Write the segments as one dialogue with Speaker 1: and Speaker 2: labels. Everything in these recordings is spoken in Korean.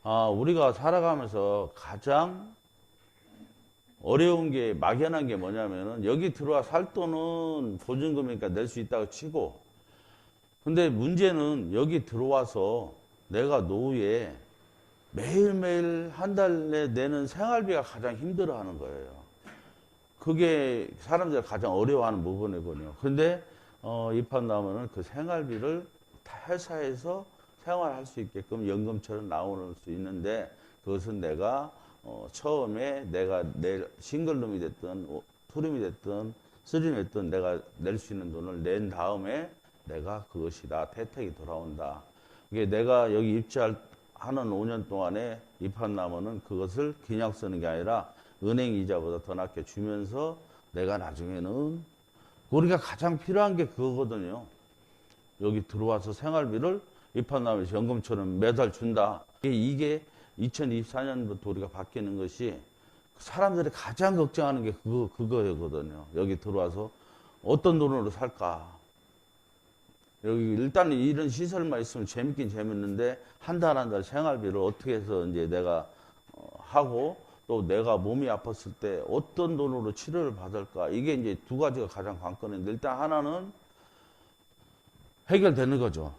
Speaker 1: 우리가 살아가면서 가장 어려운 게 막연한 게 뭐냐면은 여기 들어와 살 돈은 보증금이니까 낼 수 있다고 치고 근데 문제는 여기 들어와서 내가 노후에 매일매일 한 달에 내는 생활비가 가장 힘들어 하는 거예요. 그게 사람들이 가장 어려워하는 부분이거든요. 근데 입학 나오면은 그 생활비를 다 회사에서 생활할 수 있게끔 연금처럼 나오는 수 있는데 그것은 내가 처음에 내가 내 싱글룸이 됐든 투룸이 됐든 쓰림이 됐든 내가 낼 수 있는 돈을 낸 다음에 내가 그것이 다 혜택이 돌아온다. 이게 내가 여기 입주하는 5년 동안에 입학 나면은 그것을 그냥 쓰는 게 아니라 은행 이자보다 더 낮게 주면서 내가 나중에는 우리가 가장 필요한 게 그거거든요. 여기 들어와서 생활비를 입학하면서 연금처럼 매달 준다. 이게 2024년부터 우리가 바뀌는 것이 사람들이 가장 걱정하는 게 그거거든요. 여기 들어와서 어떤 돈으로 살까? 여기 일단 이런 시설만 있으면 재밌긴 재밌는데 한 달 한 달 생활비를 어떻게 해서 이제 내가 하고 또 내가 몸이 아팠을 때 어떤 돈으로 치료를 받을까? 이게 이제 두 가지가 가장 관건인데 일단 하나는 해결되는 거죠.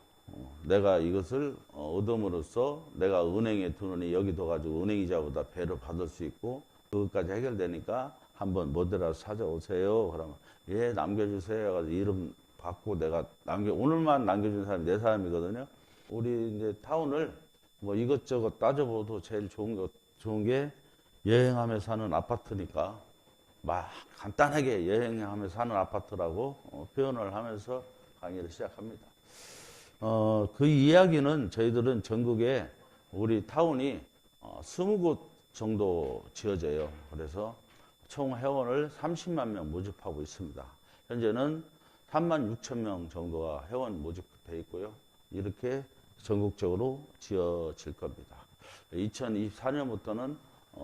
Speaker 1: 내가 이것을 얻음으로써 내가 은행에 두느니 여기 둬가지고 은행이자보다 배를 받을 수 있고 그것까지 해결되니까 한번 뭐더라도 찾아오세요. 그러면 예 남겨주세요. 가지고 이름 받고 내가 오늘만 남겨준 사람이 네 사람이거든요. 우리 이제 타운을 뭐 이것저것 따져봐도 제일 좋은 게 여행하며 사는 아파트니까 막 간단하게 여행하며 사는 아파트라고 표현을 하면서 강의를 시작합니다. 그 이야기는 저희들은 전국에 우리 타운이 20곳 정도 지어져요. 그래서 총 회원을 30만 명 모집하고 있습니다. 현재는 3만 6천 명 정도가 회원 모집돼 있고요. 이렇게 전국적으로 지어질 겁니다. 2024년부터는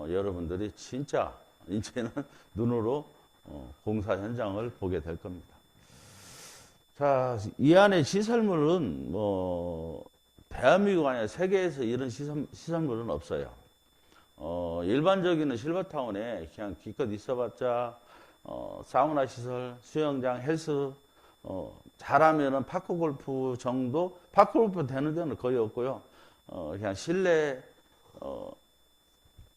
Speaker 1: 여러분들이 진짜 이제는 눈으로 공사 현장을 보게 될 겁니다. 자, 이 안에 시설물은 대한민국 아니라 세계에서 이런 시설물은 없어요. 일반적인 실버타운에 그냥 기껏 있어봤자 사우나 시설, 수영장, 헬스, 잘하면은 파크 골프 정도, 파크 골프 되는 데는 거의 없고요. 그냥 실내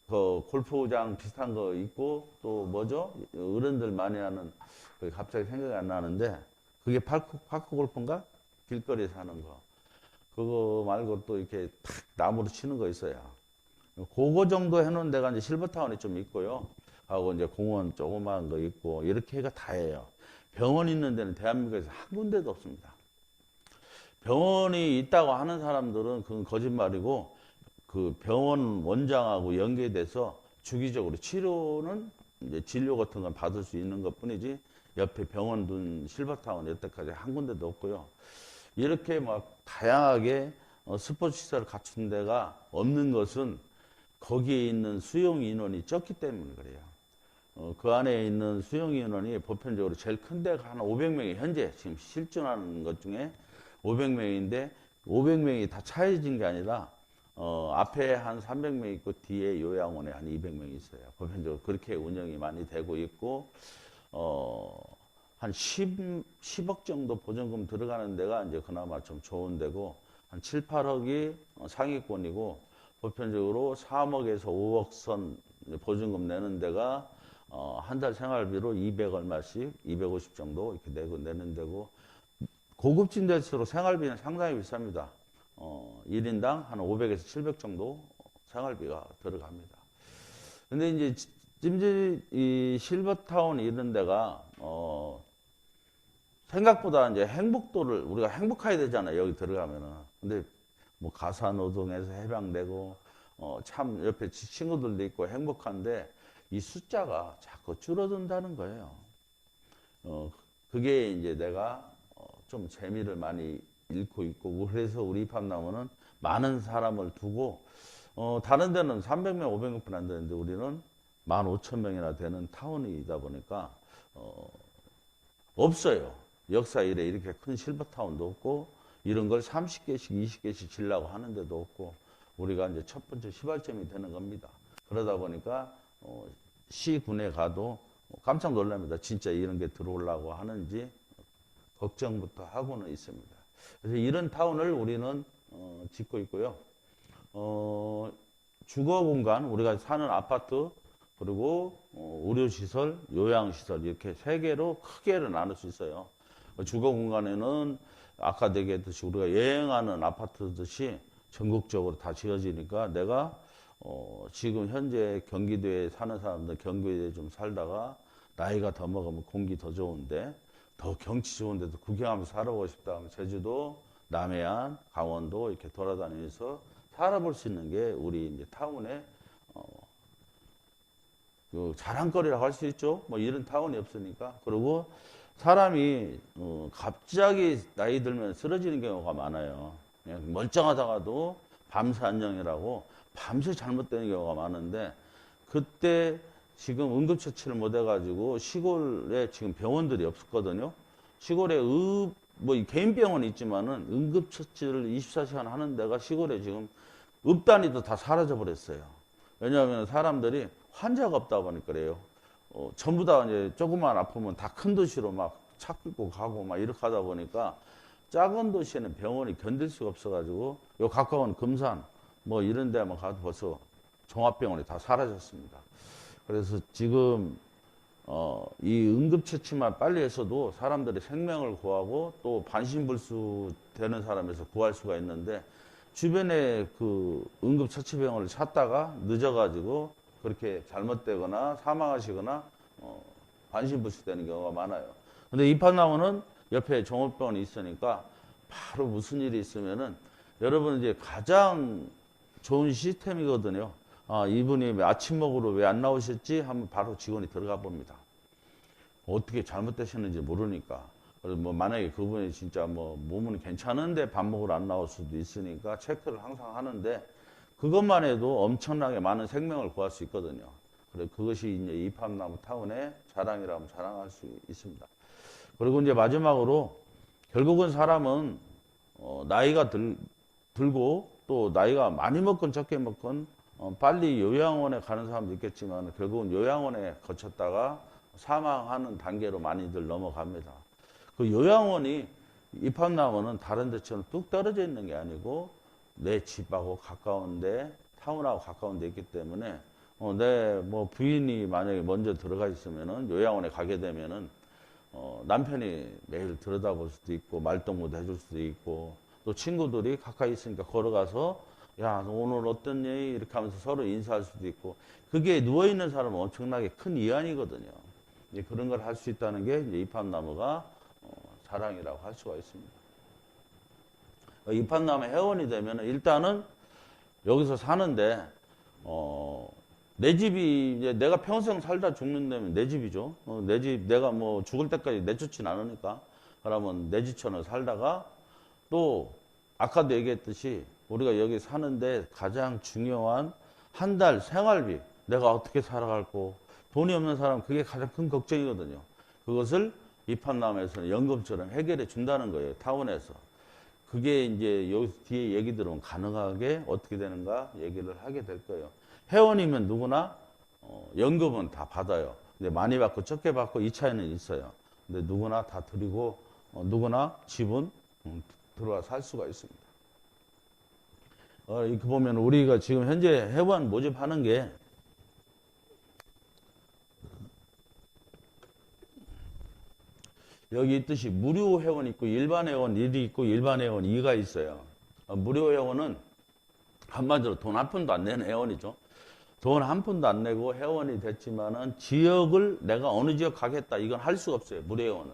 Speaker 1: 그 골프장 비슷한 거 있고 또 뭐죠? 어른들 많이 하는 갑자기 생각이 안 나는데 그게 파크 골프인가? 길거리에서 하는 거. 그거 말고 또 이렇게 탁 나무로 치는 거 있어요. 그거 정도 해놓은 데가 이제 실버타운에 좀 있고요. 하고 이제 공원 조그마한 거 있고 이렇게 해가 다예요. 병원 있는 데는 대한민국에서 한 군데도 없습니다. 병원이 있다고 하는 사람들은 그건 거짓말이고 그 병원 원장하고 연계돼서 주기적으로 치료는 이제 진료 같은 건 받을 수 있는 것 뿐이지 옆에 병원 둔 실버타운 여태까지 한 군데도 없고요. 이렇게 막 다양하게 스포츠 시설을 갖춘 데가 없는 것은 거기에 있는 수용 인원이 적기 때문에 그래요. 그 안에 있는 수용 인원이 보편적으로 제일 큰 데가 한 500명이 현재 지금 실존하는 것 중에 500명인데 500명이 다 차해진 게 아니라 앞에 한 300명 있고 뒤에 요양원에 한 200명 있어요. 보편적으로 그렇게 운영이 많이 되고 있고 한 10억 정도 보증금 들어가는 데가 이제 그나마 좀 좋은 데고 한 7, 8억이 상위권이고 보편적으로 3억에서 5억 선 보증금 내는 데가 한 달 생활비로 200 얼마씩 250 정도 이렇게 내고 내는 데고 고급진 데일수록 생활비는 상당히 비쌉니다. 1인당 한 500에서 700 정도 생활비가 들어갑니다. 근데 이제 찜질 이 실버타운 이런 데가 생각보다 이제 행복도를 우리가 행복해야 되잖아요. 여기 들어가면은. 근데 뭐 가사노동에서 해방되고 참 옆에 친구들도 있고 행복한데 이 숫자가 자꾸 줄어든다는 거예요. 그게 이제 내가 좀 재미를 많이 잃고 있고 그래서 우리 입학나무는 많은 사람을 두고 다른 데는 300명, 500명뿐 안 되는데 우리는 15,000명이나 되는 타운이다 보니까 없어요. 역사 이래 이렇게 큰 실버타운도 없고 이런 걸 30개씩, 20개씩 지려고 하는 데도 없고 우리가 이제 첫 번째 시발점이 되는 겁니다. 그러다 보니까 시군에 가도 깜짝 놀랍니다. 진짜 이런 게 들어오려고 하는지 걱정부터 하고는 있습니다. 그래서 이런 타운을 우리는 짓고 있고요. 주거 공간, 우리가 사는 아파트, 그리고 의료시설, 요양시설 이렇게 세 개로 크게를 나눌 수 있어요. 주거 공간에는 아까 얘기했듯이 우리가 여행하는 아파트듯이 전국적으로 다 지어지니까 내가 지금 현재 경기도에 사는 사람들 경기도에 좀 살다가 나이가 더 먹으면 공기 더 좋은데 더 경치 좋은 데도 구경하면서 살아보고 싶다 하면 제주도, 남해안, 강원도 이렇게 돌아다니면서 살아볼 수 있는 게 우리 이제 타운의 그 자랑거리라고 할 수 있죠. 뭐 이런 타운이 없으니까. 그리고 사람이 갑자기 나이 들면 쓰러지는 경우가 많아요. 그냥 멀쩡하다가도 밤새 안녕이라고 밤새 잘못되는 경우가 많은데 그때 지금 응급처치를 못 해가지고 시골에 지금 병원들이 없었거든요. 시골에 뭐 개인 병원이 있지만은 응급처치를 24시간 하는 데가 시골에 지금 읍 단위도 다 사라져 버렸어요. 왜냐하면 사람들이 환자가 없다 보니까 그래요. 전부 다 이제 조금만 아프면 다 큰 도시로 막 차 끌고 가고 막 이렇게 하다 보니까 작은 도시에는 병원이 견딜 수가 없어가지고 요 가까운 금산 뭐 이런 데만 가도 벌써 종합병원이 다 사라졌습니다. 그래서 지금 이 응급처치만 빨리 해서도 사람들이 생명을 구하고 또 반신불수 되는 사람에서 구할 수가 있는데 주변에 그 응급처치병원을 찾다가 늦어가지고 그렇게 잘못되거나 사망하시거나 반신불수 되는 경우가 많아요. 근데 이판나무는 옆에 종합병원이 있으니까 바로 무슨 일이 있으면은 여러분 이제 가장 좋은 시스템이거든요. 이분이 아침 먹으러 왜 안 나오셨지? 하면 바로 직원이 들어가 봅니다. 어떻게 잘못되셨는지 모르니까. 그래서 뭐 만약에 그분이 진짜 뭐 몸은 괜찮은데 밥 먹으러 안 나올 수도 있으니까 체크를 항상 하는데 그것만 해도 엄청나게 많은 생명을 구할 수 있거든요. 그래서 그것이 이제 이팝나무 타운의 자랑이라면 자랑할 수 있습니다. 그리고 이제 마지막으로 결국은 사람은 나이가 들고 또 나이가 많이 먹건 적게 먹건 빨리 요양원에 가는 사람도 있겠지만 결국은 요양원에 거쳤다가 사망하는 단계로 많이들 넘어갑니다. 그 요양원이 이팝나무는 다른 데처럼 뚝 떨어져 있는 게 아니고 내 집하고 가까운데 타운하고 가까운 데 있기 때문에 내 뭐 부인이 만약에 먼저 들어가 있으면은 요양원에 가게 되면은 남편이 매일 들여다볼 수도 있고 말동무도 해줄 수도 있고 또 친구들이 가까이 있으니까 걸어가서 야, 너 오늘 어땠니? 이렇게 하면서 서로 인사할 수도 있고 그게 누워있는 사람은 엄청나게 큰 위안이거든요. 이제 그런 걸 할 수 있다는 게 이제 이팝나무가 자랑이라고 할 수가 있습니다. 이팝나무 회원이 되면 일단은 여기서 사는데 내 집이 이제 내가 평생 살다 죽는다면 내 집이죠. 내 집 내가 뭐 죽을 때까지 내쫓진 않으니까 그러면 내 집처럼 살다가 또 아까도 얘기했듯이 우리가 여기 사는데 가장 중요한 한 달 생활비 내가 어떻게 살아갈고 돈이 없는 사람 그게 가장 큰 걱정이거든요. 그것을 이팝나무에서는 연금처럼 해결해 준다는 거예요. 타운에서. 그게 이제 여기 뒤에 얘기 들으면 가능하게 어떻게 되는가 얘기를 하게 될 거예요. 회원이면 누구나 연금은 다 받아요. 근데 많이 받고 적게 받고 이 차이는 있어요. 근데 누구나 다 드리고 누구나 집은 들어와 살 수가 있습니다. 이렇게 보면 우리가 지금 현재 회원 모집하는 게 여기 있듯이 무료 회원 있고 일반 회원 1이 있고 일반 회원 2가 있어요. 무료 회원은 한마디로 돈 한 푼도 안 내는 회원이죠. 돈 한 푼도 안 내고 회원이 됐지만은 지역을 내가 어느 지역 가겠다 이건 할 수가 없어요. 무료 회원은.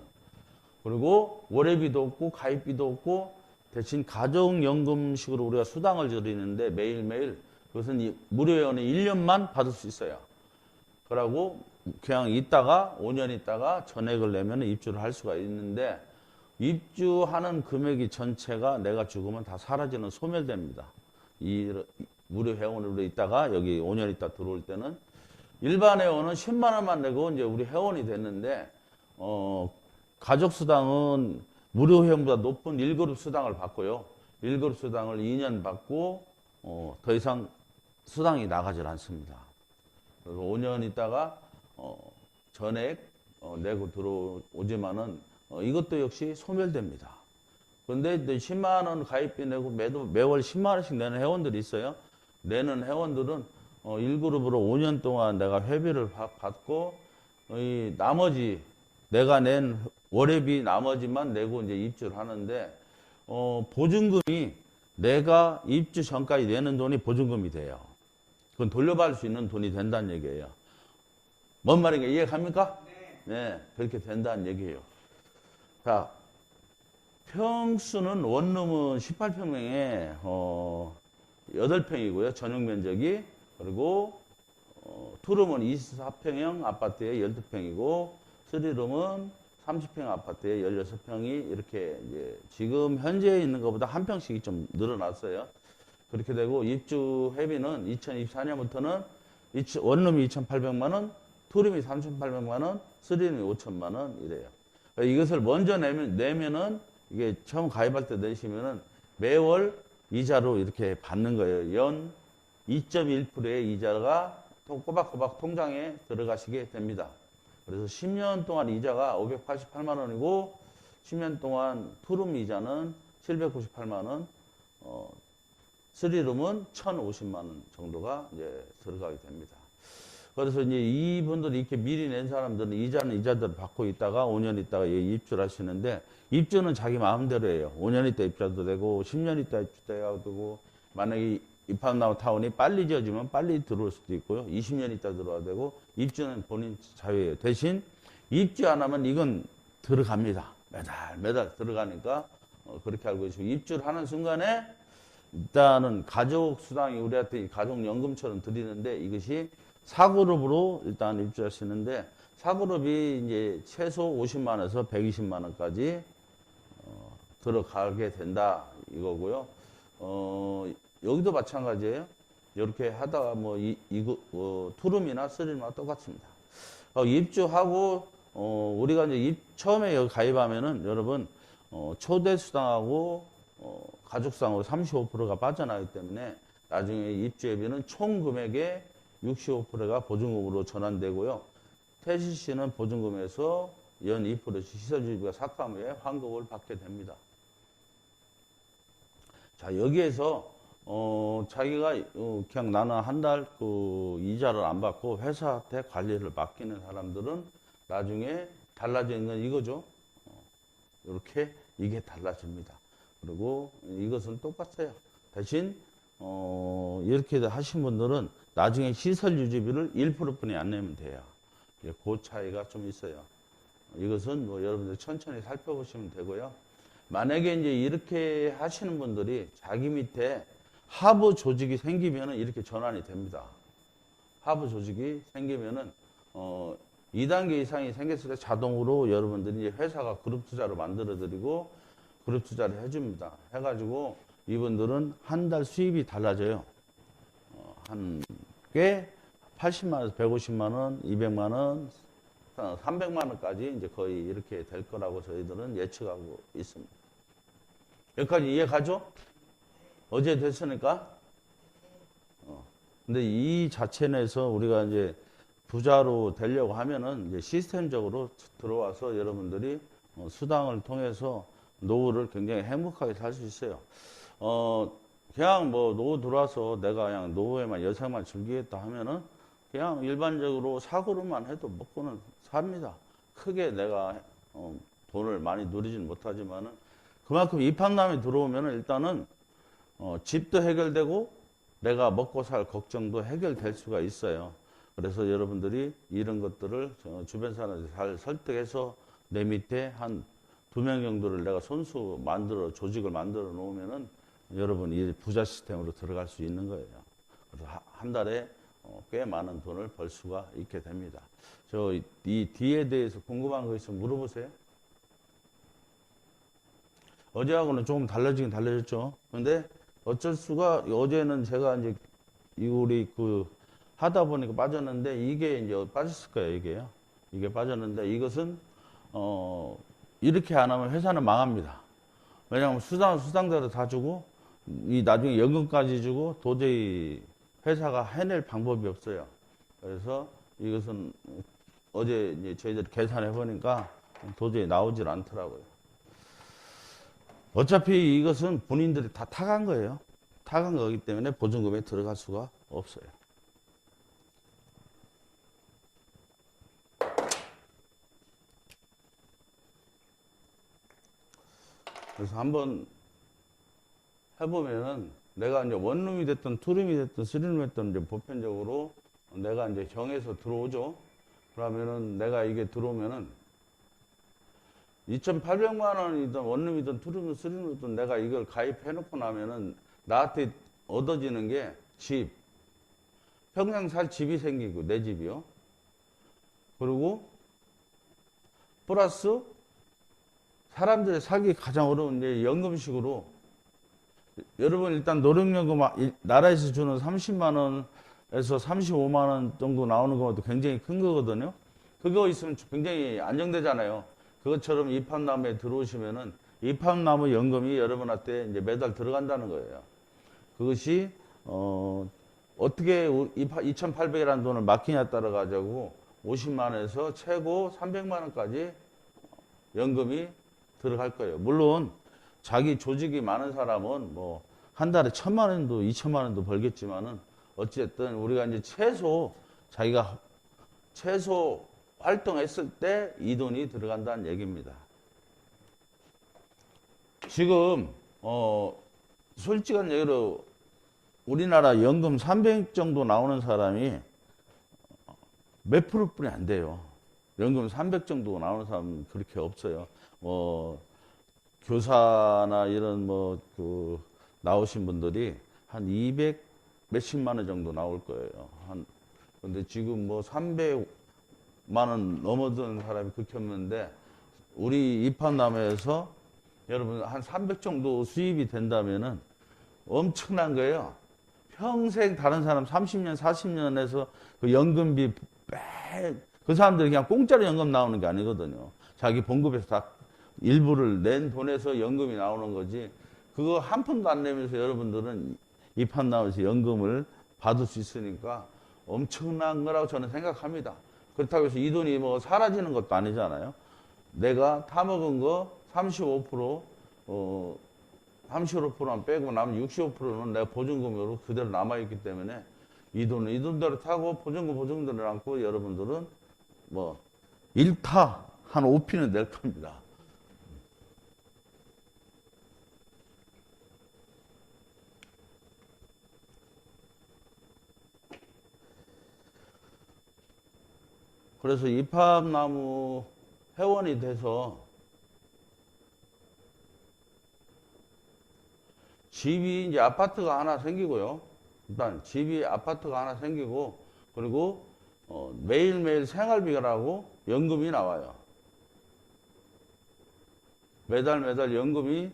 Speaker 1: 그리고 월회비도 없고 가입비도 없고 대신 가족연금식으로 우리가 수당을 드리는데 매일매일 그것은 이 무료 회원이 1년만 받을 수 있어요. 그러고 그냥 있다가 5년 있다가 전액을 내면 입주를 할 수가 있는데 입주하는 금액이 전체가 내가 죽으면 다 사라지는 소멸됩니다. 이 무료 회원으로 있다가 여기 5년 있다 들어올 때는 일반 회원은 10만 원만 내고 이제 우리 회원이 됐는데 가족수당은 무료 회원보다 높은 1그룹 수당을 받고요. 1그룹 수당을 2년 받고 더 이상 수당이 나가질 않습니다. 그래서 5년 있다가 전액 내고 들어오지만은 이것도 역시 소멸됩니다. 그런데 10만 원 가입비 내고 매월 10만 원씩 내는 회원들이 있어요. 내는 회원들은 1그룹으로 5년 동안 내가 회비를 받고 이 나머지 내가 낸 월회비 나머지만 내고 이제 입주를 하는데 보증금이 내가 입주 전까지 내는 돈이 보증금이 돼요. 그건 돌려받을 수 있는 돈이 된다는 얘기예요. 뭔 말인가 이해갑니까? 네, 그렇게 된다는 얘기예요. 자, 평수는 원룸은 18평형에 8평이고요. 전용 면적이. 그리고 투룸은 24평형 아파트에 12평이고 3룸은 30평 아파트에 16평이 이렇게 이제 지금 현재 있는 것보다 한 평씩이 좀 늘어났어요. 그렇게 되고 입주 회비는 2024년부터는 원룸이 2,800만 원, 투룸이 3,800만 원, 3룸이 5,000만 원 이래요. 이것을 먼저 내면은 이게 처음 가입할 때 내시면은 매월 이자로 이렇게 받는 거예요. 연 2.1%의 이자가 꼬박꼬박 통장에 들어가시게 됩니다. 그래서 10년 동안 이자가 588만 원이고 10년 동안 투룸 이자는 798만 원, 3룸은 1,050만 원 정도가 이제 들어가게 됩니다. 그래서 이제 이분들이 이렇게 미리 낸 사람들은 이자는 이자대로 받고 있다가 5년 있다가 입주를 하시는데 입주는 자기 마음대로 해요. 5년 있다 입주도 되고 10년 있다 입주도 되고 만약에 입학나우 타운이 빨리 지어지면 빨리 들어올 수도 있고요. 20년 있다 들어와도 되고 입주는 본인 자유예요. 대신 입주 안 하면 이건 들어갑니다. 매달 들어가니까 그렇게 알고 계시고 입주를 하는 순간에 일단은 가족 수당이 우리한테 가족연금처럼 드리는데 이것이 4그룹으로 일단 입주하시는데 4그룹이 이제 최소 50만 원에서 120만 원까지 들어가게 된다 이거고요. 여기도 마찬가지예요. 이렇게 하다가 뭐 투룸이나 쓰리룸이나 똑같습니다. 입주하고 우리가 이제 처음에 여기 가입하면은 여러분 초대 수당하고 가족수당으로 35%가 빠져나가기 때문에 나중에 입주회비는 총 금액의 65%가 보증금으로 전환되고요. 태시 씨는 보증금에서 연 2%씩 시설주의비가 삭감 후에 환급을 받게 됩니다. 자, 여기에서 자기가 그냥 나는 한 달 그 이자를 안 받고 회사한테 관리를 맡기는 사람들은 나중에 달라지는 건 이거죠. 이렇게 이게 달라집니다. 그리고 이것은 똑같아요. 대신 이렇게 하신 분들은 나중에 시설 유지비를 1%뿐이 안 내면 돼요. 그 차이가 좀 있어요. 이것은 뭐 여러분들 천천히 살펴보시면 되고요. 만약에 이제 이렇게 하시는 분들이 자기 밑에 하부 조직이 생기면은 이렇게 전환이 됩니다. 하부 조직이 생기면은 2단계 이상이 생겼을 때 자동으로 여러분들이 이제 회사가 그룹 투자로 만들어 드리고 그룹 투자를 해줍니다. 해가지고 이분들은 한 달 수입이 달라져요. 한 꽤 80만 원에서 150만 원, 200만 원, 300만 원까지 이제 거의 이렇게 될 거라고 저희들은 예측하고 있습니다. 여기까지 이해가죠? 어제 됐으니까. 근데 이 자체 내에서 우리가 이제 부자로 되려고 하면은 이제 시스템적으로 들어와서 여러분들이 수당을 통해서 노후를 굉장히 행복하게 살 수 있어요. 그냥 뭐 노후 들어와서 내가 그냥 노후에만 여생만 즐기겠다 하면은 그냥 일반적으로 사고로만 해도 먹고는 삽니다. 크게 내가 돈을 많이 누리지는 못하지만은 그만큼 입학남이 들어오면은 일단은 집도 해결되고 내가 먹고 살 걱정도 해결될 수가 있어요. 그래서 여러분들이 이런 것들을 주변 사람들 잘 설득해서 내 밑에 한 2명 정도를 내가 손수 조직을 만들어 놓으면은 여러분 이 부자 시스템으로 들어갈 수 있는 거예요. 그래서 한 달에 꽤 많은 돈을 벌 수가 있게 됩니다. 이 뒤에 대해서 궁금한 거 있으면 물어보세요. 어제하고는 조금 달라지긴 달라졌죠. 근데 어쩔 수가 어제는 제가 이제 우리 하다 보니까 빠졌는데 이게 이제 빠졌을 거예요. 이게 빠졌는데 이것은 이렇게 안 하면 회사는 망합니다. 왜냐하면 수당대로 다 주고 이 나중에 연금까지 주고 도저히 회사가 해낼 방법이 없어요. 그래서 이것은 어제 이제 저희들이 계산해 보니까 도저히 나오질 않더라고요. 어차피 이것은 본인들이 다 타간 거예요. 타간 거기 때문에 보증금에 들어갈 수가 없어요. 그래서 한번 해보면은 내가 이제 원룸이 됐든 투룸이 됐든 쓰리룸이 됐든 이제 보편적으로 내가 이제 정해서 들어오죠. 그러면은 내가 이게 들어오면은 2,800만 원이든 원룸이든 투룸이든 쓰리룸이든 내가 이걸 가입해 놓고 나면은 나한테 얻어지는 게 집. 평생 살 집이 생기고 내 집이요. 그리고 플러스 사람들이 살기 가장 어려운 이제 연금식으로 여러분 일단 노령연금 나라에서 주는 30만 원에서 35만 원 정도 나오는 것도 굉장히 큰 거거든요. 그거 있으면 굉장히 안정되잖아요. 그것처럼 입학나무에 들어오시면은 입학나무 연금이 여러분한테 이제 매달 들어간다는 거예요. 그것이 어떻게 2,800이라는 돈을 맡기냐에 따라 가지고 50만 원에서 최고 300만 원까지 연금이 들어갈 거예요. 물론 자기 조직이 많은 사람은 뭐 한 달에 1,000만 원도 2,000만 원도 벌겠지만은 어쨌든 우리가 이제 자기가 최소 활동했을 때 이 돈이 들어간다는 얘기입니다. 지금 솔직한 얘기로 우리나라 연금 300 정도 나오는 사람이 몇 프로뿐이 안 돼요. 연금 300 정도 나오는 사람은 그렇게 없어요. 교사나 이런 나오신 분들이 한 200 몇십만 원 정도 나올 거예요. 근데 지금 300만 원 넘어든 사람이 그렇게 없는데 우리 입학남에서 여러분 한 300 정도 수입이 된다면은 엄청난 거예요. 평생 다른 사람 30년, 40년 해서 그 연금비 그 사람들이 그냥 공짜로 연금 나오는 게 아니거든요. 자기 봉급에서 다 일부를 낸 돈에서 연금이 나오는 거지. 그거 한 푼도 안 내면서 여러분들은 입학 나오면서 연금을 받을 수 있으니까 엄청난 거라고 저는 생각합니다. 그렇다고 해서 이 돈이 사라지는 것도 아니잖아요. 내가 타먹은 거 35%만 빼고 남은 65%는 내가 보증금으로 그대로 남아있기 때문에 이 돈대로 타고 보증금을 안고 여러분들은 1타 한 5피는 낼 겁니다. 그래서 입학나무 회원이 돼서 집이 이제 아파트가 하나 생기고요. 일단 집이 아파트가 하나 생기고 그리고 매일매일 생활비라고 연금이 나와요. 매달 연금이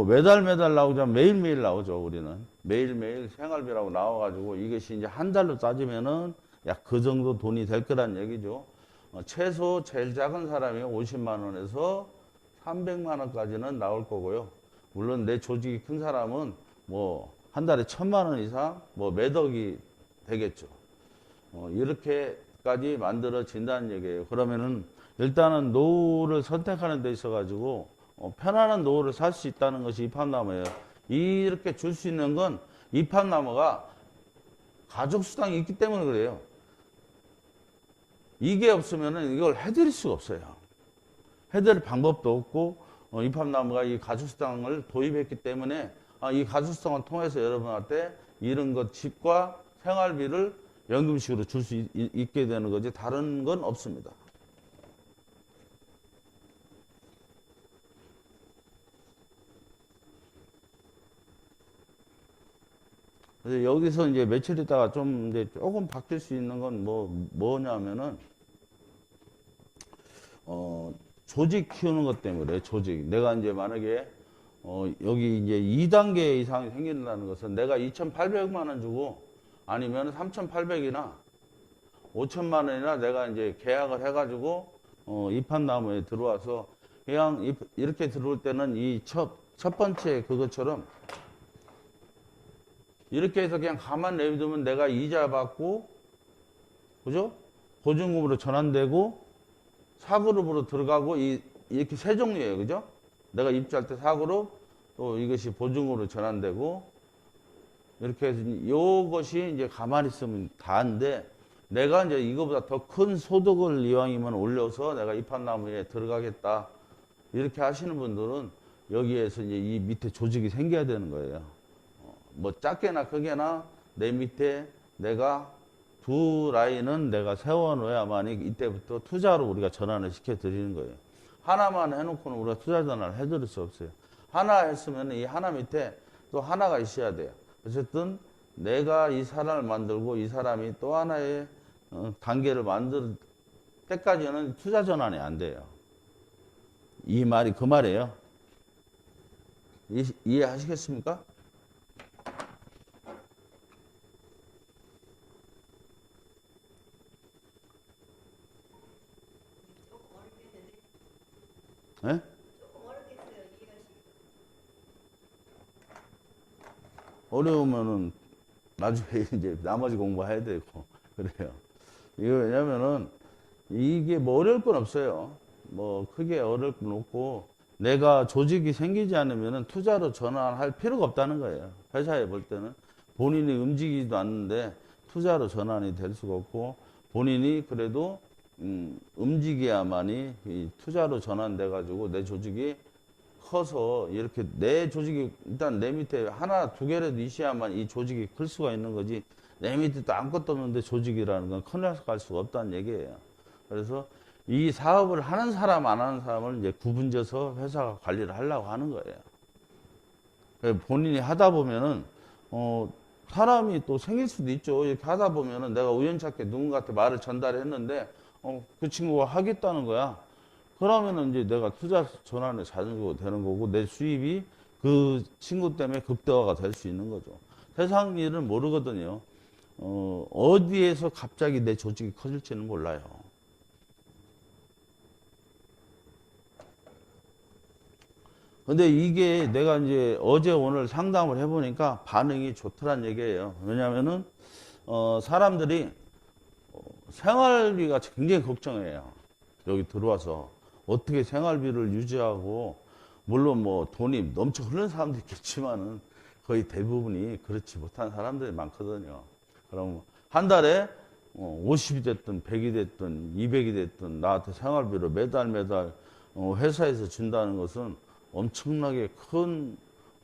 Speaker 1: 매달 나오자면 매일매일 나오죠. 우리는 매일매일 생활비라고 나와가지고 이것이 이제 한 달로 따지면은 약 그 정도 돈이 될 거란 얘기죠. 최소 제일 작은 사람이 50만 원에서 300만 원까지는 나올 거고요. 물론 내 조직이 큰 사람은 한 달에 1,000만 원 이상 몇 억이 되겠죠. 이렇게까지 만들어진다는 얘기예요. 그러면은 일단은 노후를 선택하는 데 있어 가지고 편안한 노후를 살 수 있다는 것이 입학나무예요. 이렇게 줄 수 있는 건 입학나무가 가족수당이 있기 때문에 그래요. 이게 없으면은 이걸 해드릴 수가 없어요. 해드릴 방법도 없고 입학나무가 이 가족수당을 도입했기 때문에 이 가족수당을 통해서 여러분한테 이런 것 집과 생활비를 연금식으로 줄 수 있게 되는 거지 다른 건 없습니다. 그래서 여기서 이제 며칠 있다가 좀 이제 조금 바뀔 수 있는 건 뭐냐면은 조직 키우는 것 때문에 조직. 내가 이제 만약에 여기 이제 2단계 이상이 생긴다는 것은 내가 2,800만 원 주고 아니면 3,800이나 5천만 원이나 내가 이제 계약을 해가지고 입학나무에 들어와서 그냥 이렇게 들어올 때는 이 첫 번째 그것처럼 이렇게 해서 그냥 가만 내비두면 내가 이자 받고, 그죠? 보증금으로 전환되고, 사그룹으로 들어가고, 이렇게 세 종류예요. 그죠? 내가 입주할 때 사그룹, 또 이것이 보증금으로 전환되고, 이렇게 해서 이것이 이제 가만히 있으면 다인데, 내가 이제 이거보다 더 큰 소득을 이왕이면 올려서 내가 이판나무에 들어가겠다. 이렇게 하시는 분들은 여기에서 이제 이 밑에 조직이 생겨야 되는 거예요. 뭐 작게나 크게나 내 밑에 내가 두 라인은 내가 세워놓아야만이 이때부터 투자로 우리가 전환을 시켜드리는 거예요. 하나만 해놓고는 우리가 투자 전환을 해드릴 수 없어요. 하나 했으면 이 하나 밑에 또 하나가 있어야 돼요. 어쨌든 내가 이 사람을 만들고 이 사람이 또 하나의 단계를 만들 때까지는 투자 전환이 안 돼요. 이 말이 그 말이에요. 이해하시겠습니까? 네? 어려우면은 나중에 이제 나머지 공부해야 되고 그래요. 이거 왜냐면은 이게 뭐 어려울 건 없어요. 뭐 크게 어려울 건 없고 내가 조직이 생기지 않으면은 투자로 전환할 필요가 없다는 거예요. 회사에 볼 때는 본인이 움직이지도 않는데 투자로 전환이 될 수가 없고 본인이 그래도 움직여야만이 이 투자로 전환돼 가지고 내 조직이 커서 이렇게 내 조직이 일단 내 밑에 하나 두 개라도 있어야만 이 조직이 클 수가 있는 거지 내 밑에 또 아무것도 없는데 조직이라는 건 커내갈 수가 없다는 얘기예요. 그래서 이 사업을 하는 사람 안 하는 사람을 이제 구분져서 회사가 관리를 하려고 하는 거예요. 본인이 하다 보면은 사람이 또 생길 수도 있죠. 이렇게 하다 보면은 내가 우연찮게 누군가한테 말을 전달했는데 그 친구가 하겠다는 거야. 그러면은 이제 내가 투자 전환을 자전거 되는 거고 내 수입이 그 친구 때문에 극대화가 될 수 있는 거죠. 세상 일은 모르거든요. 어디에서 갑자기 내 조직이 커질지는 몰라요. 근데 이게 내가 이제 어제 오늘 상담을 해보니까 반응이 좋더란 얘기예요. 왜냐면은, 사람들이 생활비가 굉장히 걱정해요. 여기 들어와서. 어떻게 생활비를 유지하고, 물론 뭐 돈이 넘쳐 흐르는 사람도 있겠지만은 거의 대부분이 그렇지 못한 사람들이 많거든요. 그럼 한 달에 50이 됐든 100이 됐든 200이 됐든 나한테 생활비를 매달 회사에서 준다는 것은 엄청나게 큰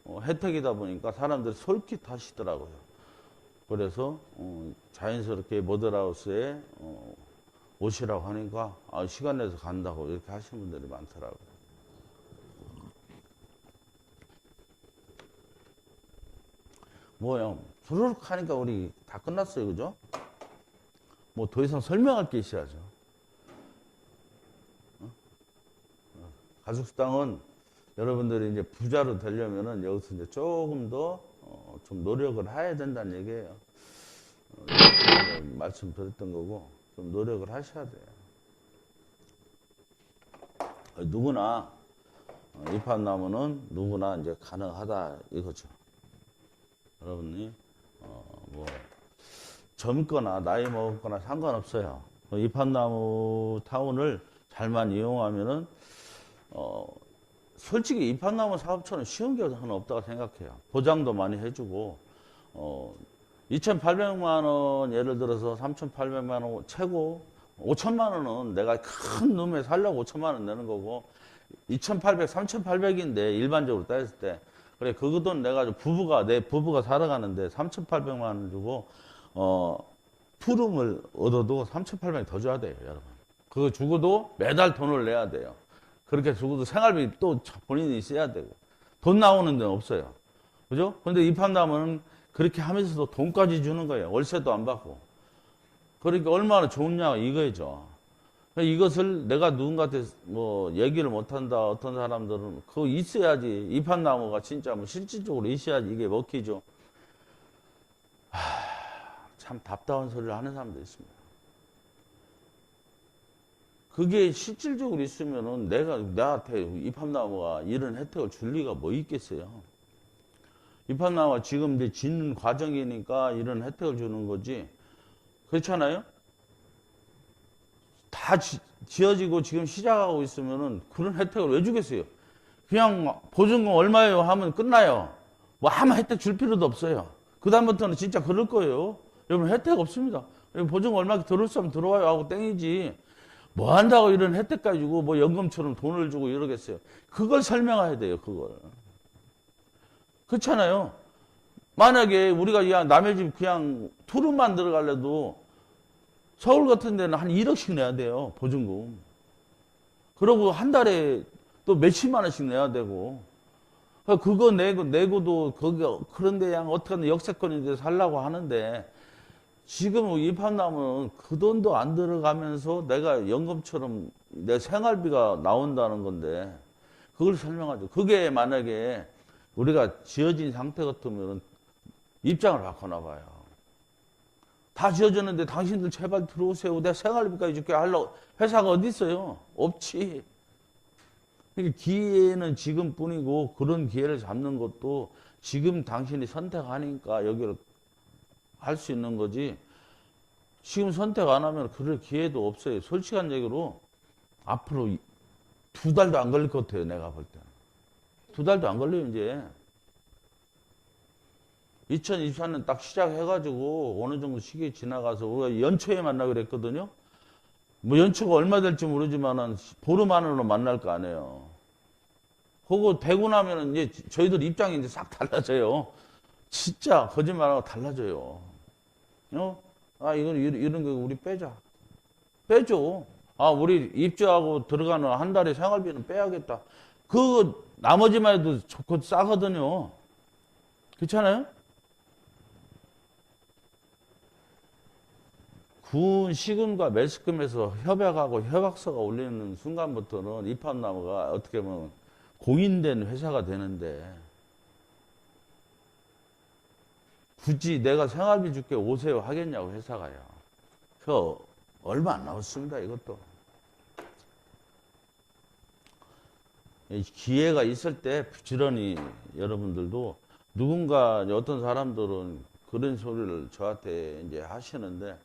Speaker 1: 혜택이다 보니까 사람들이 솔깃하시더라고요. 그래서 자연스럽게 모델하우스에 오시라고 하니까 시간 내서 간다고 이렇게 하시는 분들이 많더라고요. 뭐요? 주르륵 하니까 우리 다 끝났어요. 그죠? 뭐 더 이상 설명할 게 있어야죠. 가족수당은 여러분들이 이제 부자로 되려면은 여기서 이제 조금 더 좀 노력을 해야 된다는 얘기예요. 말씀드렸던 거고 좀 노력을 하셔야 돼요. 누구나 입한나무는 누구나 이제 가능하다 이거죠. 여러분이 뭐 젊거나 나이 먹었거나 상관없어요. 입한나무 타운을 잘만 이용하면은 솔직히 입한나무 사업처럼 쉬운 게 하나 없다고 생각해요. 보장도 많이 해주고 2,800만 원 예를 들어서 3,800만 원 최고 5천만 원은 내가 큰 놈에 살려고 5천만 원 내는 거고 2,800, 3,800인데 일반적으로 따졌을 때 그래 그 돈 내가 내 부부가 살아가는데 3,800만 원 주고 푸름을 얻어도 3,800원 더 줘야 돼요, 여러분. 그거 주고도 매달 돈을 내야 돼요. 그렇게 주고도 생활비 또 본인이 써야 되고 돈 나오는 데는 없어요. 그죠? 근데 입한다면 그렇게 하면서도 돈까지 주는 거예요. 월세도 안 받고. 그러니까 얼마나 좋냐 이거죠. 이것을 내가 누군가한테 뭐 얘기를 못한다 어떤 사람들은 그거 있어야지 입한나무가 진짜 뭐 실질적으로 있어야지 이게 먹히죠. 참 답답한 소리를 하는 사람도 있습니다. 그게 실질적으로 있으면은 나한테 입한나무가 이런 혜택을 줄 리가 뭐 있겠어요. 입학나와 지금 이제 짓는 과정이니까 이런 혜택을 주는 거지. 그렇잖아요? 다 지어지고 지금 시작하고 있으면은 그런 혜택을 왜 주겠어요? 그냥 보증금 얼마예요 하면 끝나요. 뭐 아무 혜택 줄 필요도 없어요. 그다음부터는 진짜 그럴 거예요. 여러분 혜택 없습니다. 보증금 얼마 들어올 수 있으면 들어와요 하고 땡이지. 뭐 한다고 이런 혜택 가지고 뭐 연금처럼 돈을 주고 이러겠어요. 그걸 설명해야 돼요, 그걸. 그렇잖아요. 만약에 우리가 그냥 남의 집 그냥 투룸만 들어갈래도 서울 같은 데는 한 1억씩 내야 돼요, 보증금. 그러고 한 달에 또 몇십만 원씩 내야 되고. 그거 내고도 거기 그런데 그냥 어떻게든 역세권인데 살라고 하는데 지금 입학나면 그 돈도 안 들어가면서 내가 연금처럼 내 생활비가 나온다는 건데 그걸 설명하죠. 그게 만약에 우리가 지어진 상태 같으면 입장을 바꿔나 봐요. 다 지어졌는데 당신들 제발 들어오세요. 내 생활비까지 줄게 하려고. 회사가 어디 있어요? 없지. 그러니까 기회는 지금뿐이고 그런 기회를 잡는 것도 지금 당신이 선택하니까 여기를 할 수 있는 거지. 지금 선택 안 하면 그럴 기회도 없어요. 솔직한 얘기로 앞으로 2달도 안 걸릴 것 같아요. 내가 볼 때는. 2달도 안 걸려요 이제. 2024년 딱 시작해가지고 어느 정도 시기 지나가서 우리가 연초에 만나기로 했거든요. 뭐 연초가 얼마 될지 모르지만은 보름 안으로 만날 거 아니에요. 그거 되고 나면은 이제 저희들 입장이 이제 싹 달라져요. 진짜 거짓말하고 달라져요. 이건 이런 거 우리 빼자. 빼줘. 우리 입주하고 들어가는 한 달에 생활비는 빼야겠다. 그거 나머지만 해도 좋고 싸거든요. 그렇잖아요? 군 시금과 매스금에서 협약하고 협약서가 올리는 순간부터는 입학나무가 어떻게 보면 공인된 회사가 되는데 굳이 내가 생활비 줄게 오세요 하겠냐고 회사가요. 그 얼마 안 남았습니다 이것도. 기회가 있을 때 부지런히 여러분들도 누군가 어떤 사람들은 그런 소리를 저한테 이제 하시는데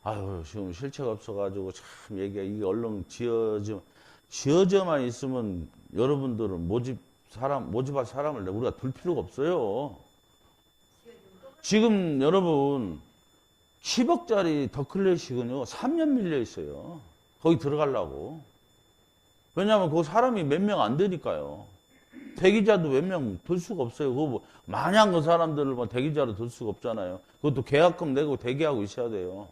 Speaker 1: 아유 지금 실체가 없어가지고 참 얘기가 이게 얼른 지어져만 있으면 여러분들은 모집할 사람을 우리가 둘 필요가 없어요. 지금 여러분 10억짜리 더클래식은요 3년 밀려 있어요. 거기 들어가려고. 왜냐하면 그 사람이 몇 명 안 되니까요. 대기자도 몇 명 들 수가 없어요. 그거 뭐 마냥 그 사람들을 뭐 대기자로 들 수가 없잖아요. 그것도 계약금 내고 대기하고 있어야 돼요.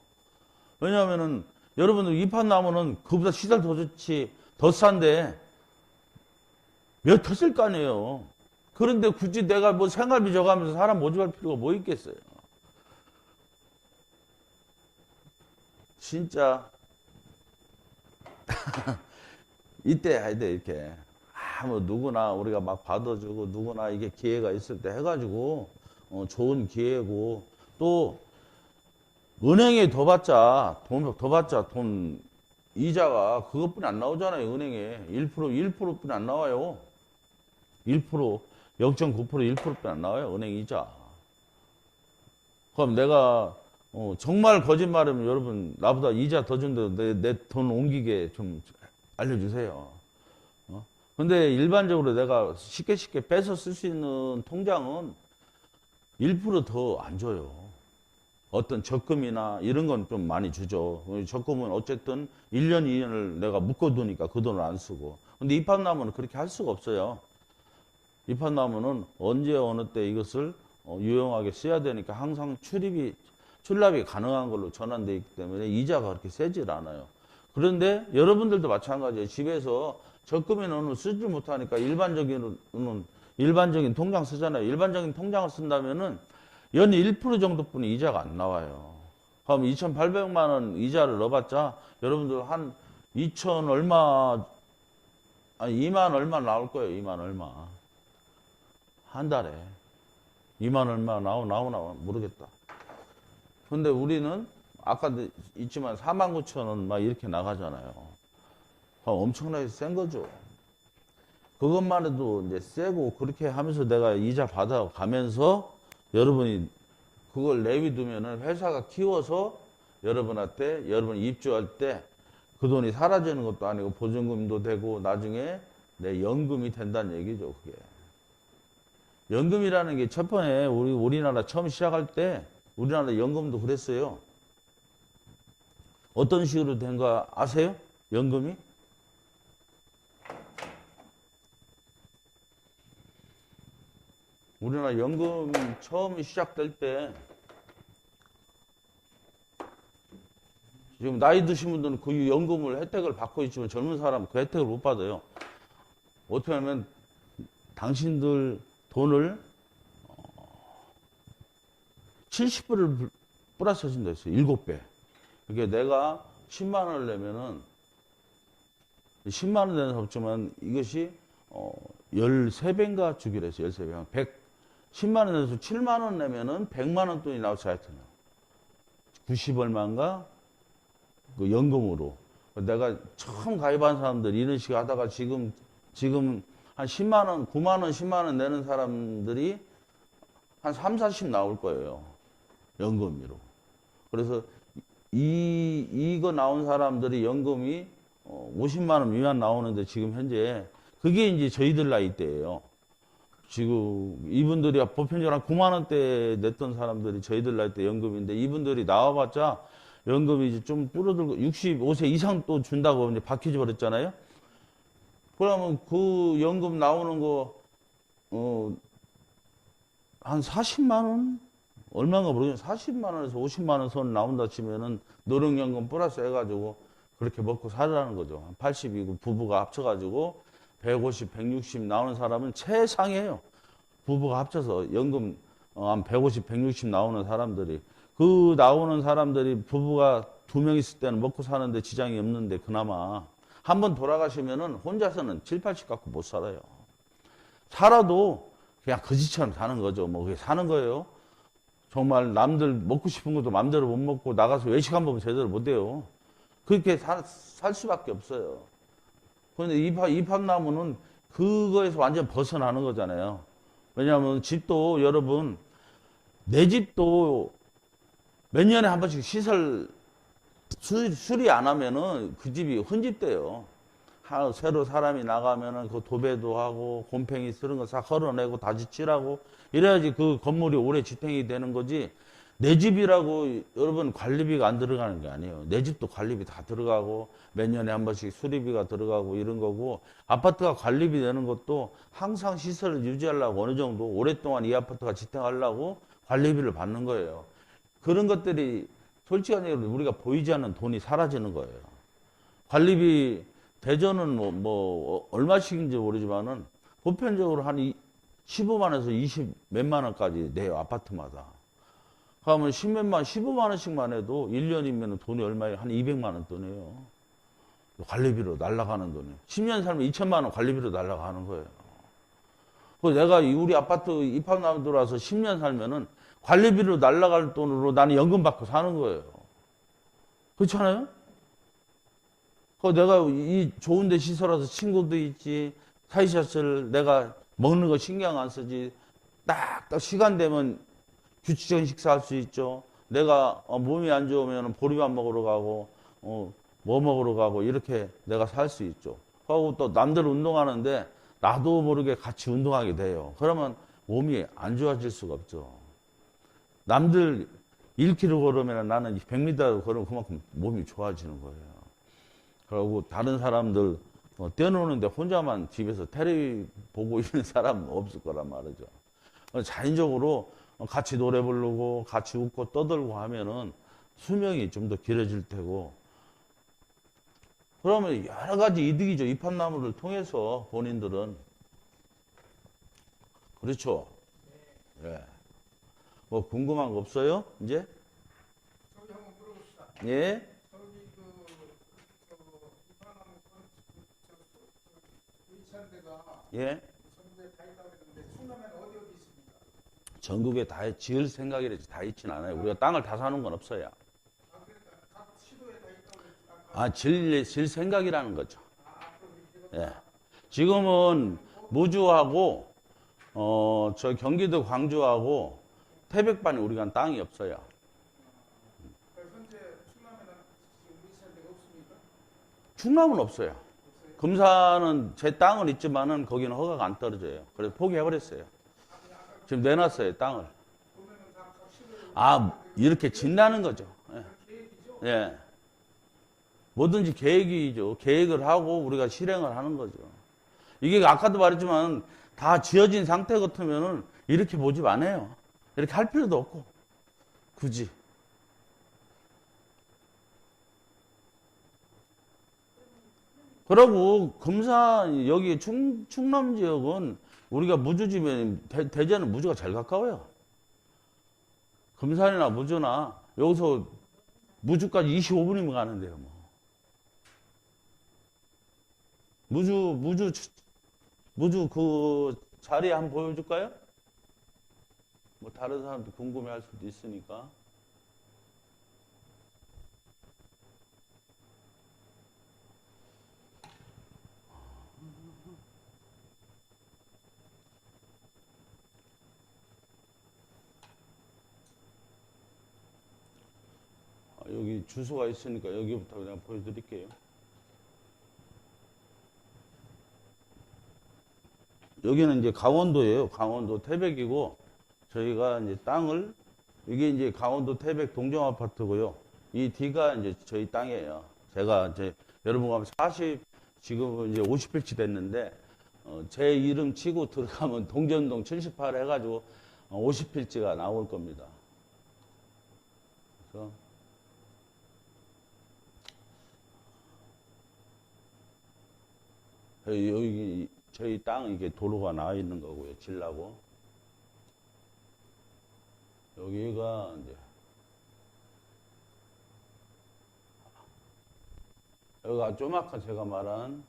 Speaker 1: 왜냐하면은 여러분들 입학 나면은 그보다 시설 더 좋지 더 싼데 몇 터질 거 아니에요. 그런데 굳이 내가 뭐 생활비 줘가면서 사람 모집할 필요가 뭐 있겠어요. 진짜 이때 해야 돼 이렇게. 뭐 누구나 우리가 막 받아주고 누구나 이게 기회가 있을 때 해가지고 좋은 기회고 또 은행에 더 받자 돈 이자가 그것뿐이 안 나오잖아요. 은행에 1%뿐이 안 나와요. 1% 0.9% 1%뿐이 안 나와요. 은행 이자. 그럼 내가 정말 거짓말하면 여러분 나보다 이자 더 준다고 내 돈 옮기게 좀 알려주세요. 근데 일반적으로 내가 쉽게 빼서 쓸 수 있는 통장은 1% 더 안 줘요. 어떤 적금이나 이런 건 좀 많이 주죠. 적금은 어쨌든 1년, 2년을 내가 묶어두니까 그 돈을 안 쓰고. 근데 입학나무는 그렇게 할 수가 없어요. 입학나무는 언제 어느 때 이것을 유용하게 써야 되니까 항상 출납이 가능한 걸로 전환되어 있기 때문에 이자가 그렇게 세질 않아요. 그런데 여러분들도 마찬가지예요. 집에서 적금에 넣어놓으면 쓰지 못하니까 일반적인 통장 쓰잖아요. 일반적인 통장을 쓴다면은 연 1% 정도뿐이 이자가 안 나와요. 그럼 2,800만 원 이자를 넣어봤자 여러분들 한 2천 얼마, 아니 2만 얼마 나올 거예요. 2만 얼마. 한 달에. 2만 얼마 나오나 모르겠다. 근데 우리는 아까도 있지만 49,000원 막 이렇게 나가잖아요. 엄청나게 센 거죠. 그것만 해도 이제 세고 그렇게 하면서 내가 이자 받아가면서 여러분이 그걸 내비두면은 회사가 키워서 여러분한테 여러분 입주할 때 그 돈이 사라지는 것도 아니고 보증금도 되고 나중에 내 연금이 된다는 얘기죠, 그게. 연금이라는 게 첫 번에 우리나라 처음 시작할 때 우리나라 연금도 그랬어요. 어떤 식으로 된 거 아세요? 연금이? 우리나라 연금이 처음 시작될 때 지금 나이 드신 분들은 그 연금을 혜택을 받고 있지만 젊은 사람은 그 혜택을 못 받아요. 어떻게 하면 당신들 돈을 70배를 플러스 해준다 했어요. 7배. 그게 내가 10만 원을 내면은 10만 원 내는 없지만 이것이 13배인가 주기로 했어요. 13배. 10만 원 내서 7만 원 내면은 100만 원 돈이 나오지 하여튼 90얼마인가 그 연금으로. 내가 처음 가입한 사람들 이런 식으로 하다가 지금 한 10만 원, 9만 원, 10만 원 내는 사람들이 한 3, 40 나올 거예요. 연금으로. 그래서 이거 나온 사람들이 연금이 50만 원 미만 나오는데 지금 현재 그게 이제 저희들 나이 때예요. 지금 이분들이 보편적으로 한 9만 원대 냈던 사람들이 저희들 나이 때 연금인데 이분들이 나와봤자 연금이 이제 좀 줄어들고 65세 이상 또 준다고 이제 바뀌지 버렸잖아요. 그러면 그 연금 나오는 거, 한 40만 원? 얼마인가 모르겠어요. 40만 원에서 50만 원 선 나온다 치면은 노령연금 플러스 해가지고 그렇게 먹고 살라는 거죠. 한 80이고 부부가 합쳐가지고 150, 160 나오는 사람은 최상이에요. 부부가 합쳐서 연금 한 150, 160 나오는 사람들이. 그 나오는 사람들이 부부가 2명 있을 때는 먹고 사는데 지장이 없는데 그나마 한 번 돌아가시면은 혼자서는 7, 80 갖고 못 살아요. 살아도 그냥 거지처럼 사는 거죠. 뭐 그게 사는 거예요. 정말 남들 먹고 싶은 것도 마음대로 못 먹고 나가서 외식 한 번 제대로 못 해요. 그렇게 살 수밖에 없어요. 그런데 이팝나무는 그거에서 완전 벗어나는 거잖아요. 왜냐하면 집도 여러분 내 집도 몇 년에 한 번씩 시설 수리 안 하면은 그 집이 혼집돼요. 새로 사람이 나가면은 그 도배도 하고 곰팡이 쓰는 거 싹 헐어내고 다시 칠하고 이래야지 그 건물이 오래 지탱이 되는 거지. 내 집이라고 여러분 관리비가 안 들어가는 게 아니에요. 내 집도 관리비 다 들어가고 몇 년에 한 번씩 수리비가 들어가고 이런 거고 아파트가 관리비 되는 것도 항상 시설을 유지하려고 어느 정도 오랫동안 이 아파트가 지탱하려고 관리비를 받는 거예요. 그런 것들이 솔직한 얘기로 우리가 보이지 않는 돈이 사라지는 거예요. 관리비 대전은 얼마씩인지 모르지만은 보편적으로 한 15만원에서 20 몇만 원까지 내요, 아파트마다. 그러면 10몇만, 15만 원씩만 해도 1년이면 돈이 얼마예요? 한 200만 원 돈이에요. 관리비로 날아가는 돈이. 10년 살면 2천만 원 관리비로 날아가는 거예요. 그래서 내가 우리 아파트 입학나무 들어와서 10년 살면은 관리비로 날아갈 돈으로 나는 연금 받고 사는 거예요. 그렇잖아요? 내가 이 좋은 데 시설와서 친구도 있지, 사이샷을 내가 먹는 거 신경 안 쓰지, 딱 시간 되면 규칙적인 식사할 수 있죠. 내가 몸이 안 좋으면 보리밥 먹으러 가고, 뭐 먹으러 가고, 이렇게 내가 살 수 있죠. 하고 또 남들 운동하는데 나도 모르게 같이 운동하게 돼요. 그러면 몸이 안 좋아질 수가 없죠. 남들 1km 걸으면 나는 100m 걸으면 그만큼 몸이 좋아지는 거예요. 그리고 다른 사람들 떼어놓는데 혼자만 집에서 텔레비 보고 있는 사람은 없을 거란 말이죠. 자연적으로 같이 노래 부르고 같이 웃고 떠들고 하면은 수명이 좀 더 길어질 테고 그러면 여러 가지 이득이죠. 입합나무를 통해서 본인들은. 그렇죠. 예. 뭐 궁금한 거 없어요? 이제?
Speaker 2: 저기 한번 물어봅시다.
Speaker 1: 예?
Speaker 2: 저기 입학하면 의찬대가
Speaker 1: 예?
Speaker 2: 전국에 다 있다고 했는데 충남에는 어디 있습니까?
Speaker 1: 전국에 다 지을 생각이라지 다 있진 않아요. 우리가 땅을 다 사는 건 없어요.
Speaker 2: 아 그러니까 각 시도에 다 있다고 했지.
Speaker 1: 질 생각이라는 거죠.
Speaker 2: 그럼 이렇게
Speaker 1: 예. 지금은 무주하고 저 경기도 광주하고 태백반이 우리가 땅이 없어요.
Speaker 2: 현재 충남에는 지금 위치한 데가 없습니까?
Speaker 1: 충남은 없어요. 금산은 제 땅은 있지만은 거기는 허가가 안 떨어져요. 그래서 포기해버렸어요. 지금 내놨어요, 땅을.
Speaker 2: 보면은 다각 시를
Speaker 1: 아, 이렇게 진다는 거죠. 예.
Speaker 2: 계획이죠.
Speaker 1: 예. 뭐든지 계획이죠. 계획을 하고 우리가 실행을 하는 거죠. 이게 아까도 말했지만 다 지어진 상태 같으면은 이렇게 모집 안 해요. 이렇게 할 필요도 없고. 굳이. 그러고 금산 여기 충남 지역은 우리가 무주지면 대전은 무주가 제일 가까워요. 금산이나 무주나 여기서 무주까지 25분이면 가는데요. 뭐. 무주 그 자리 한번 보여줄까요? 뭐 다른 사람도 궁금해할 수도 있으니까. 여기 주소가 있으니까 여기부터 그냥 보여드릴게요. 여기는 이제 강원도예요. 강원도 태백이고 저희가 이제 땅을 이게 이제 강원도 태백 동정 아파트고요. 이 뒤가 이제 저희 땅이에요. 제가 이제 여러분과 40 지금은 이제 50필지 됐는데 제 이름 치고 들어가면 동전동 78 해가지고 50필지가 나올 겁니다. 그래서 여기 저희 땅 이게 도로가 나와 있는 거고요. 질라고 여기가 이제 여기가 조막한 제가 말한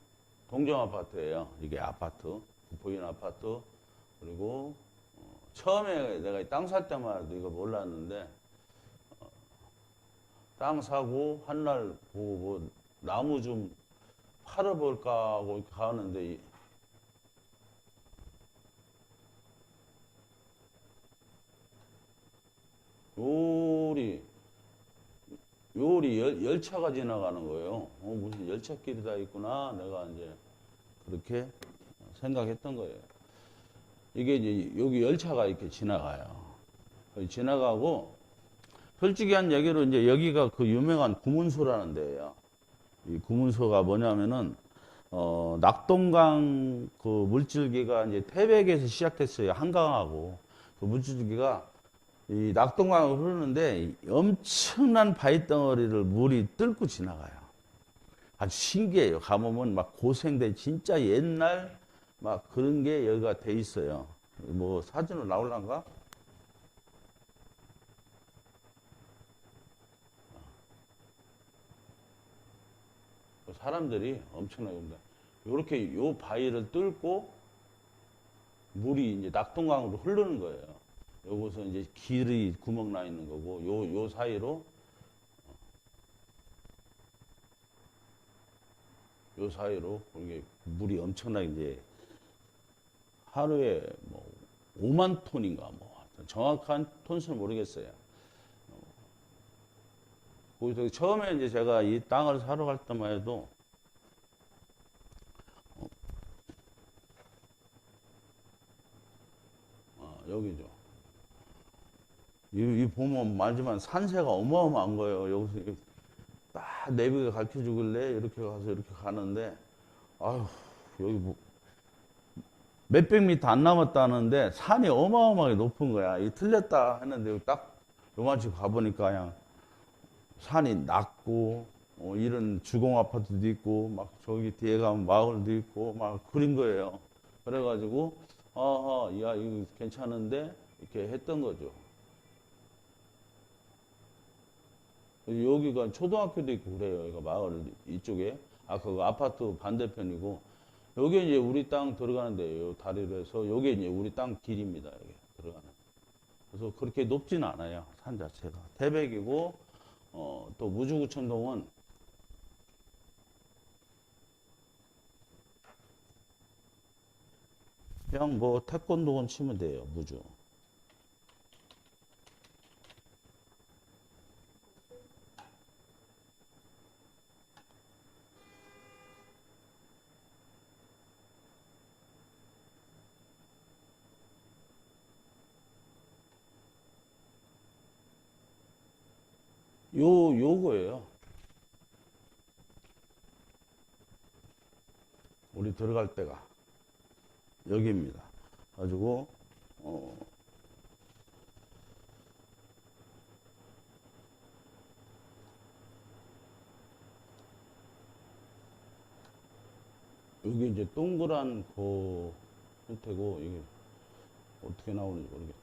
Speaker 1: 동정 아파트예요. 이게 아파트, 보이는 아파트. 그리고 처음에 내가 땅 살 때만 해도 이거 몰랐는데 땅 사고 한 날 보고 뭐 나무 좀 팔아볼까 하고 가는데 요리 열차가 지나가는 거예요. 무슨 열차길이 다 있구나. 내가 이제 그렇게 생각했던 거예요. 이게 이제 여기 열차가 이렇게 지나가요. 지나가고 솔직히 한 얘기로 이제 여기가 그 유명한 구문소라는 데예요. 이 구문소가 뭐냐면은 낙동강 그 물줄기가 이제 태백에서 시작됐어요. 한강하고 그 물줄기가 이 낙동강을 흐르는데 엄청난 바위덩어리를 물이 뚫고 지나가요. 아주 신기해요. 가보면 막 고생대 진짜 옛날 막 그런 게 여기가 돼 있어요. 뭐 사진으로 나올란가? 사람들이 엄청나게 옵니다. 이렇게 요 바위를 뚫고 물이 이제 낙동강으로 흐르는 거예요. 여기서 이제 길이 구멍 나 있는 거고, 요 사이로, 이게 물이 엄청나게 이제 하루에 뭐 5만 톤인가 뭐, 정확한 톤수는 모르겠어요. 거기서 처음에 이제 제가 이 땅을 사러 갈 때만 해도, 여기죠. 이 보면 말지만 산세가 어마어마한 거예요. 여기서 딱 내비가 가르쳐 주길래 이렇게 가서 이렇게 가는데, 아휴, 여기 뭐 몇백 미터 안 남았다는데 산이 어마어마하게 높은 거야. 이 틀렸다 했는데 딱 요만치 가보니까 그냥 산이 낮고, 이런 주공 아파트도 있고, 막 저기 뒤에 가면 마을도 있고, 막 그린 거예요. 그래가지고, 야, 이거 괜찮은데? 이렇게 했던 거죠. 여기가 초등학교도 있고 그래요. 여기가 마을 이쪽에. 그 아파트 반대편이고. 여기 이제 우리 땅 들어가는데, 요 다리로 해서, 요게 이제 우리 땅 길입니다. 여기 들어가는. 그래서 그렇게 높진 않아요. 산 자체가. 태백이고, 또 무주구천동은 그냥 뭐 태권도건 치면 돼요. 무주. 요거예요. 우리 들어갈 때가 여기입니다. 가지고 여기 이제 동그란 그 형태고 이게 어떻게 나오는지 모르겠다.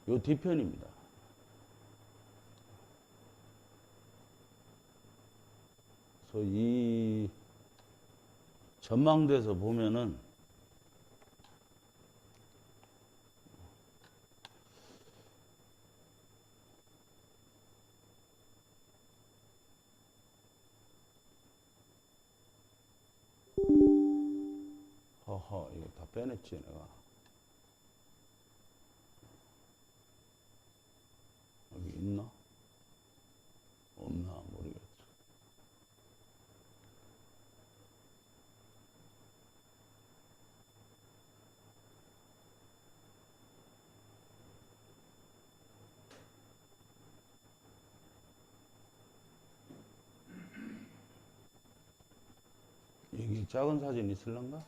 Speaker 1: 요 뒤편입니다. 그래서 이 전망대에서 보면은 허허 이거 다 빼냈지 내가. 여기 있나? 없나 모르겠어. 여기 작은 사진 있을란가?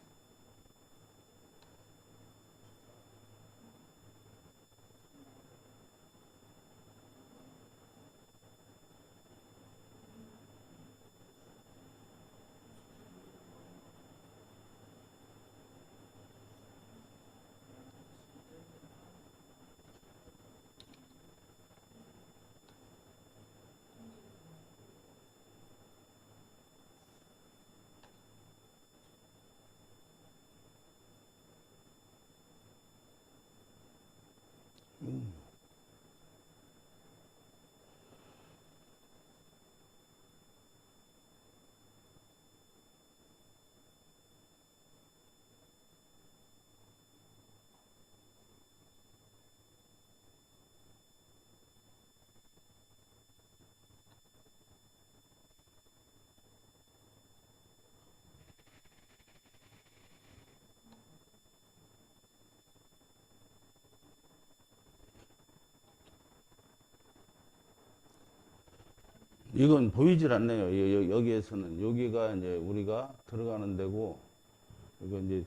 Speaker 1: 이건 보이질 않네요. 여기에서는 여기가 이제 우리가 들어가는 데고, 이거 이제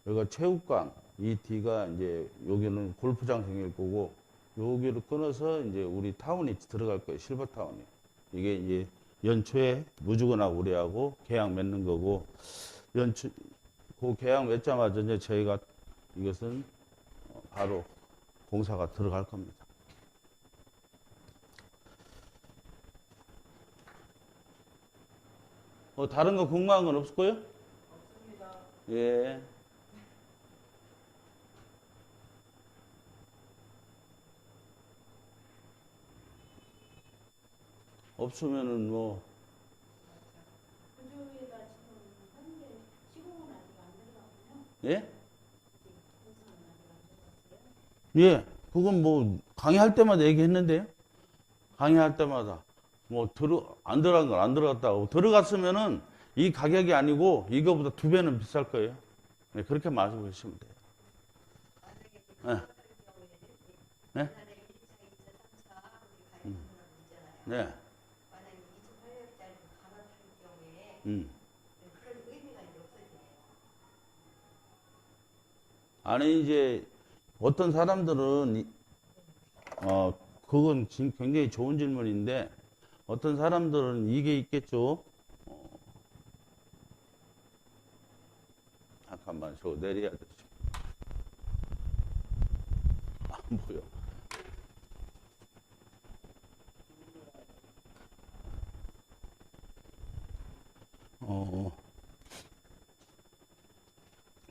Speaker 1: 여기가 체육관, 이 뒤가 이제 여기는 골프장 생길 거고, 여기를 끊어서 이제 우리 타운이 들어갈 거예요. 실버 타운이. 이게 이제 연초에 무주건하고 우리하고 계약 맺는 거고, 연초 그 계약 맺자마자 이제 저희가 이것은 바로 공사가 들어갈 겁니다. 다른 거 궁금한 건 없을 거요?
Speaker 2: 없습니다.
Speaker 1: 예. 없으면은 뭐,
Speaker 3: 구조에다 지금 현재 시공은 아직 안 들어갔군요.
Speaker 1: 예?
Speaker 3: 공사는 아직 안 들어갔어요.
Speaker 1: 예. 그건 뭐, 강의할 때마다 얘기했는데요. 강의할 때마다. 뭐, 안 들어간 건 안 들어갔다고. 들어갔으면은 이 가격이 아니고 이거보다 2배는 비쌀 거예요. 네, 그렇게 말씀해 주시면 돼요. 네. 네? 네.
Speaker 3: 만약에 2,800짜리 갈아탈 경우에 그런 의미가 이제 없어지네요.
Speaker 1: 아니, 이제, 어떤 사람들은, 그건 지금 굉장히 좋은 질문인데, 어떤 사람들은 이게 있겠죠. 잠깐만, 저거 내려야 돼. 안 보여.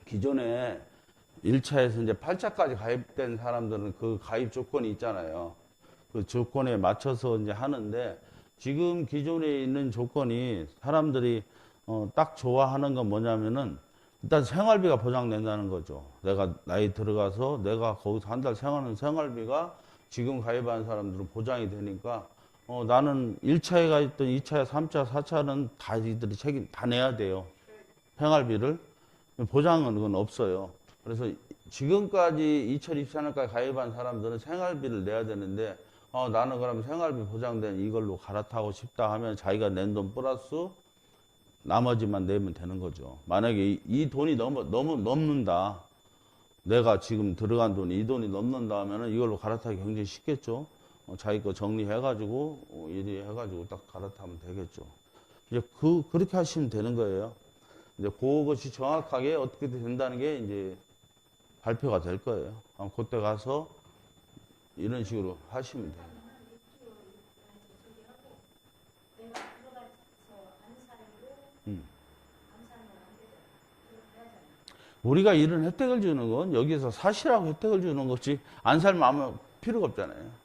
Speaker 1: 기존에 1차에서 이제 8차까지 가입된 사람들은 그 가입 조건이 있잖아요. 그 조건에 맞춰서 이제 하는데, 지금 기존에 있는 조건이 사람들이 딱 좋아하는 건 뭐냐면은 일단 생활비가 보장된다는 거죠. 내가 나이 들어가서 내가 거기서 한 달 생활하는 생활비가 지금 가입한 사람들은 보장이 되니까 나는 1차에 가 있던 2차, 3차, 4차는 다 이들이 책임 다 내야 돼요. 생활비를. 보장은 그건 없어요. 그래서 지금까지 2024년까지 가입한 사람들은 생활비를 내야 되는데 나는 그럼 생활비 보장된 이걸로 갈아타고 싶다 하면 자기가 낸 돈 플러스 나머지만 내면 되는 거죠. 만약에 이 돈이 너무 넘는다. 내가 지금 들어간 돈이 이 돈이 넘는다 하면은 이걸로 갈아타기 굉장히 쉽겠죠. 자기 거 정리해가지고 일이 해가지고 딱 갈아타면 되겠죠. 이제 그렇게 하시면 되는 거예요. 이제 그것이 정확하게 어떻게 된다는 게 이제 발표가 될 거예요. 그때 가서 이런 식으로 하시면 돼요.
Speaker 3: 내가 들어가서 안 살고 안 살면 안 되죠. 그렇게 해야잖아.
Speaker 1: 우리가 이런 혜택을 주는 건 여기서 사실하고 혜택을 주는 거지 안 살면 아무 필요가 없잖아요.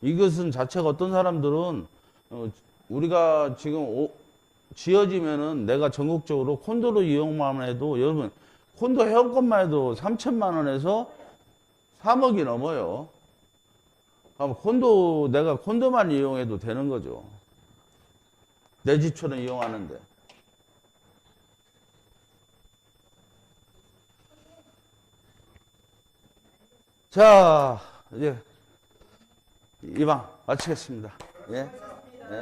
Speaker 1: 이것은 자체가 어떤 사람들은 우리가 지금 지어지면은 내가 전국적으로 콘도로 이용만 해도 여러분 콘도 회원권만 해도 3천만 원에서 3억이 넘어요. 그럼 내가 콘도만 이용해도 되는 거죠. 내 집처럼 이용하는데. 자, 이제 이방 마치겠습니다. 예. 예.